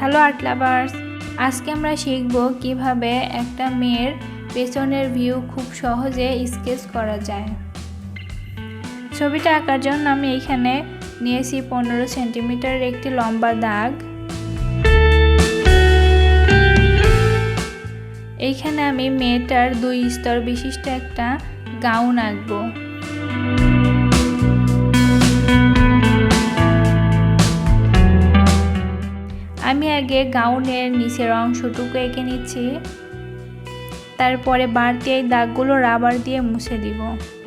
Hello art lovers, আজকে আমরা শিখব কিভাবে একটা মেয়ের পেছনের ভিউ খুব সহজে স্কেচ করা যায়। ছবিটা আঁকার জন্য আমি এখানে নিয়েছি 15 সেন্টিমিটারের একটি লম্বা দাগ। এইখানে আমি মেয়েটার 2 স্তর বিশিষ্ট একটা গাউন আঁকবো। আমি আগে গাউনের নিচের অংশটুকু এঁকে নিচ্ছি, তারপরে বাড়তি এই দাগগুলো রাবার দিয়ে মুছে দিব।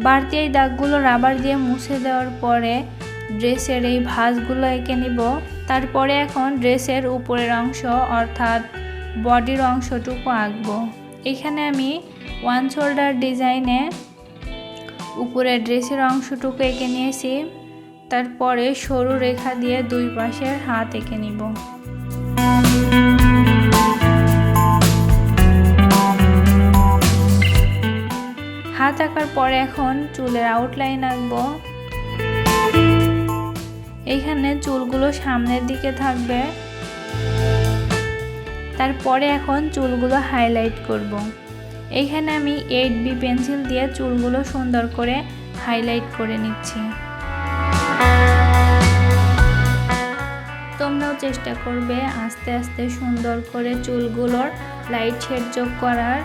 বাড়তি এই দাগগুলো রাবার দিয়ে মুছে দেওয়ার পরে ড্রেসের এই ভাঁজগুলো এঁকে নিব। তারপরে এখন ড্রেসের উপরের অংশ অর্থাৎ বডির অংশটুকু আঁকবো। এখানে আমি ওয়ান শোল্ডার ডিজাইনে উপরে ড্রেসের অংশটুকু এঁকে নিয়েছি, তারপরে সরু রেখা দিয়ে দুই পাশের হাত এঁকে নিব। হাত আঁকার পরে এখন চুলের আউটলাইন আঁকবো। এইখানে চুলগুলো সামনের দিকে থাকবে, তারপরে এখন চুলগুলো হাইলাইট করব। এইখানে আমি 8B পেন্সিল দিয়ে চুলগুলো সুন্দর করে হাইলাইট করে নিচ্ছি। তোমরাও চেষ্টা করবে আস্তে আস্তে সুন্দর করে চুলগুলোর লাইট শেড যোগ করার।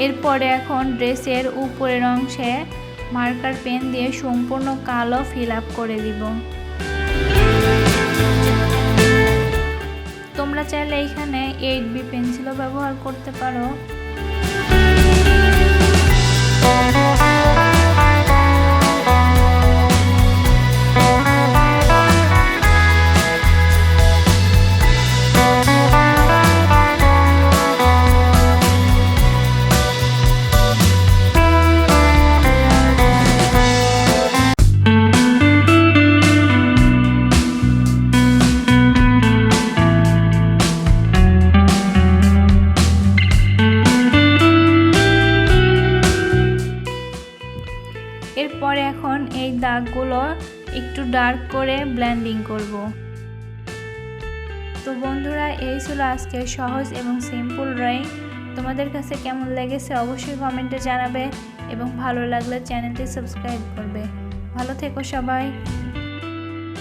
এরপরে এখন ড্রেসের উপরের অংশে মার্কার পেন দিয়ে সম্পূর্ণ কালো ফিল আপ করে দিব। তোমরা চাইলে এখানে 8B পেন্সিলও ব্যবহার করতে পারো। এরপরে এখন এই দাগগুলো একটু ডার্ক করে ব্লেন্ডিং করব। তো বন্ধুরা, এই ছিল আজকের সহজ এবং সিম্পল ড্রয়িং। তোমাদের কাছে কেমন লেগেছে অবশ্যই কমেন্টে জানাবে এবং ভালো লাগলে চ্যানেলটি সাবস্ক্রাইব করবে। ভালো থেকো সবাই।